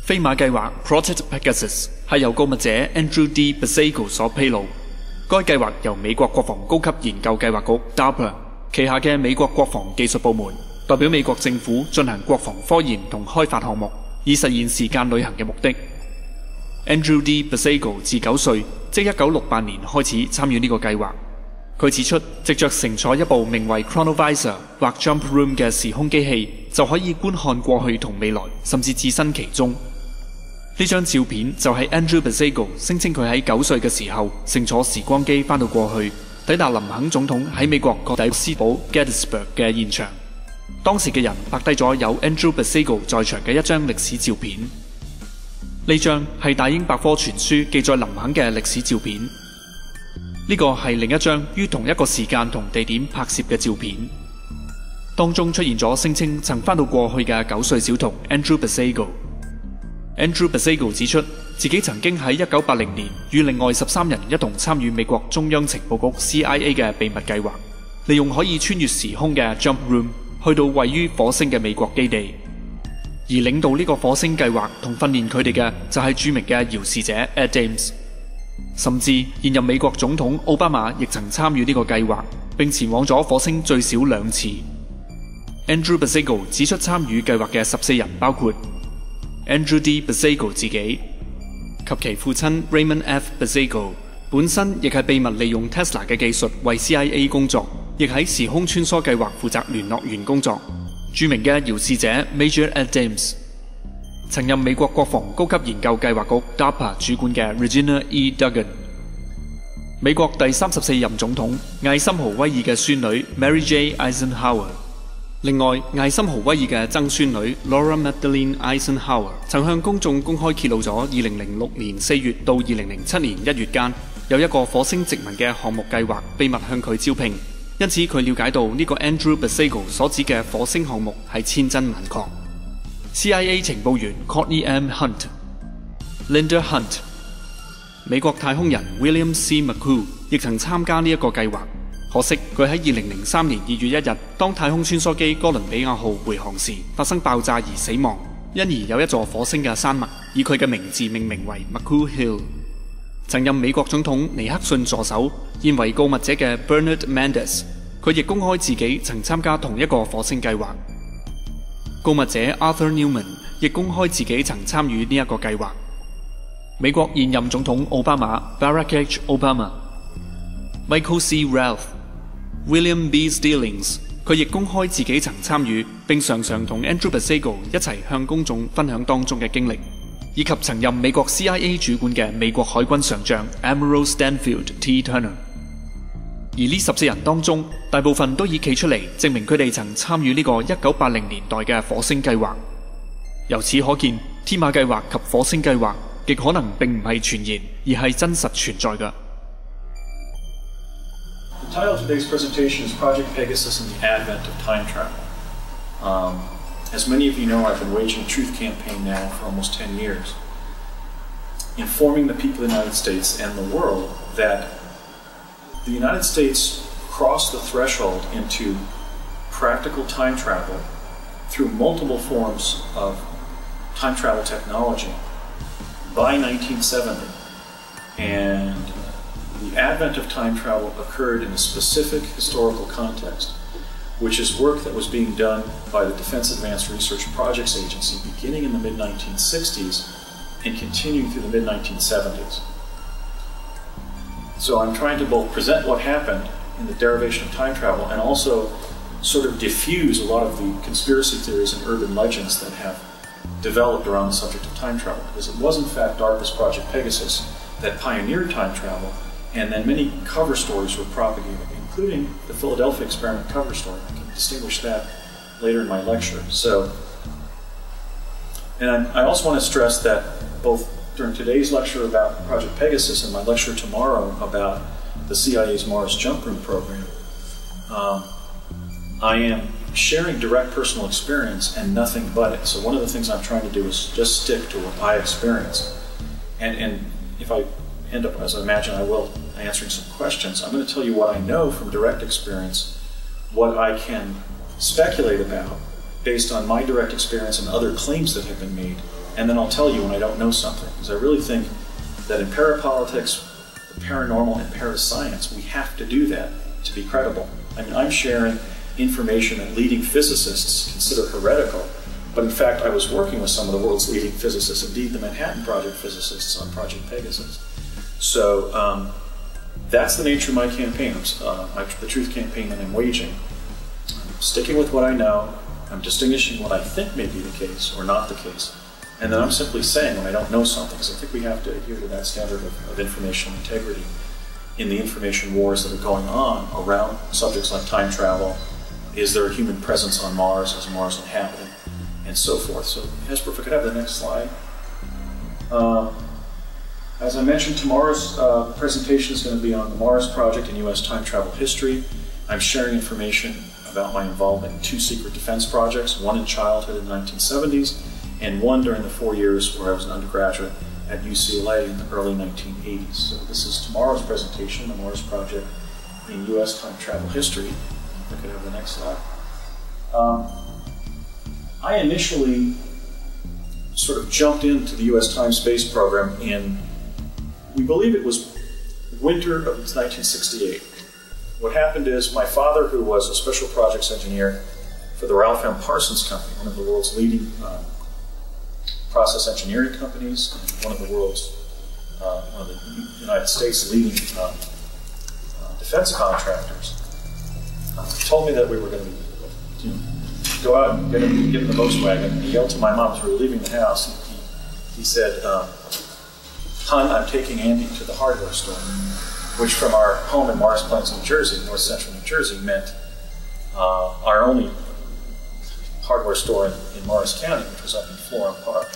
飛馬計劃 Project Pegasus 係由告密者 Andrew D. Basiago 所披露。該計劃由美國國防高級研究計劃局 DARPA 旗下嘅美國國防技術部門代表美國政府進行國防科研同開發項目，以實現時間旅行嘅目的。Andrew D. Basiago 自9歲，即1968年開始參與呢個計劃。佢指出，藉着乘坐一部名為 Chronovisor 或 Jump Room 嘅時空機器，就可以觀看過去同未來，甚至置身其中。呢張照片就係 Andrew Basiago 聲稱佢喺9歲嘅時候乘坐時光機返到過去，抵達林肯總統喺美國葛底斯堡 Gettysburg 嘅現場。當時嘅人拍低咗有 Andrew Basiago 在場嘅一張歷史照片。呢張係大英百科全書記載林肯嘅歷史照片。呢個係另一張於同一個時間同地點拍攝嘅照片，當中出現咗聲稱曾返到過去嘅9歲小童 Andrew Basiago。Andrew Basiago 指出，自己曾經喺1980年與另外13人一同參與美國中央情報局 CIA 嘅秘密計劃，利用可以穿越時空嘅 Jump Room 去到位於火星嘅美國基地。而領導呢個火星計劃同訓練佢哋嘅就係著名嘅遙視者 Ed Ames。甚至現任美國總統奧巴馬亦曾參與呢個計劃，並前往咗火星最少2次。Andrew Basiago 指出，參與計劃嘅14人包括 Andrew D. Basiago 自己及其父親 Raymond F. Basiago， 本身亦係秘密利用 Tesla 嘅技術為 CIA 工作，亦喺時空穿梭計劃負責聯絡員工作。著名嘅遙視者 Major Ed Ames， 曾任美國國防高級研究計劃局 DARPA 主管嘅 Regina E. Duggan， 美國第34任總統艾森豪威爾嘅孫女 Mary J. Eisenhower， 另外艾森豪威爾嘅曾孫女 Laura Magdalene Eisenhower 曾向公眾公開揭露咗2006年4月到2007年1月間有一個火星殖民嘅項目計劃秘密向佢招聘，因此佢了解到呢個 Andrew Basiago 所指嘅火星項目係千真萬確。CIA 情報員 Courtney M. Hunt、Linda Hunt、美國太空人 William C. McCoo 亦曾參加呢一個計劃，可惜佢喺2003年2月1日，當太空穿梭機哥倫比亞號回航時發生爆炸而死亡，因而有一座火星嘅山脈以佢嘅名字命名為 McCoo Hill。曾任美國總統尼克遜助手、現為告密者嘅 Bernard Mendes， 佢亦公開自己曾參加同一個火星計劃。告密者 Arthur Newman 亦公開自己曾參與呢一個計劃。美國現任總統奧巴馬 Barack H. Obama、Michael C. Ralph、William B. Stillings， 佢亦公開自己曾參與，並常常同 Andrew Basiago 一齊向公眾分享當中嘅經歷，以及曾任美國 CIA 主管嘅美國海軍上將 Admiral Stanfield T. Turner。而呢14人當中，大部分都已企出嚟證明佢哋曾參與呢個1980年代嘅火星計劃。由此可見，天馬計劃及火星計劃極可能並唔係傳言，而係真實存在嘅。The title of today's presentation is Project Pegasus and the Advent of Time Travel. As many of you know, I've been waging a truth campaign now for almost 10 years, informing the people of the United States and the world that the United States crossed the threshold into practical time travel through multiple forms of time travel technology by 1970. And the advent of time travel occurred in a specific historical context, which is work that was being done by the Defense Advanced Research Projects Agency beginning in the mid-1960s and continuing through the mid-1970s. So I'm trying to both present what happened in the derivation of time travel and also sort of diffuse a lot of the conspiracy theories and urban legends that have developed around the subject of time travel. Because it was in fact DARPA's Project Pegasus that pioneered time travel, and then many cover stories were propagated, including the Philadelphia experiment cover story. I can distinguish that later in my lecture. And I also want to stress that both during today's lecture about Project Pegasus and my lecture tomorrow about the CIA's Mars Jump Room program, I am sharing direct personal experience and nothing but it. So one of the things I'm trying to do is just stick to what I experienced. And if I end up, as I imagine I will, answering some questions, I'm going to tell you what I know from direct experience, what I can speculate about based on my direct experience and other claims that have been made, and then I'll tell you when I don't know something. Because I really think that in parapolitics, the paranormal, and parascience, we have to do that to be credible. I mean, I'm sharing information that leading physicists consider heretical, but in fact I was working with some of the world's leading physicists, indeed the Manhattan Project physicists on Project Pegasus. So that's the nature of my campaign, the truth campaign that I'm waging. I'm sticking with what I know, I'm distinguishing what I think may be the case or not the case, and then I'm simply saying when I don't know something, because I think we have to adhere to that standard of information integrity in the information wars that are going on around subjects like time travel. Is there a human presence on Mars? Is Mars inhabited? And so forth. So, Hesper, if I could have the next slide. As I mentioned, tomorrow's presentation is going to be on the Mars Project and U.S. time travel history. I'm sharing information about my involvement in 2 secret defense projects, one in childhood in the 1970s, and one during the 4 years where I was an undergraduate at UCLA in the early 1980s. So this is tomorrow's presentation, the Mars Project in U.S. time travel history. If I could have the next slide. I initially sort of jumped into the U.S. time-space program in, we believe it was winter of 1968. What happened is my father, who was a special projects engineer for the Ralph M. Parsons Company, one of the world's leading process engineering companies, and one of the United States leading defense contractors, told me that we were going to go out and get in the Volkswagen. And he yelled to my mom as we were leaving the house. He said, "Hon, I'm taking Andy to the hardware store," which from our home in Morris Plains, New Jersey, north central New Jersey, meant our only hardware store in Morris County, which was up in Florham Park.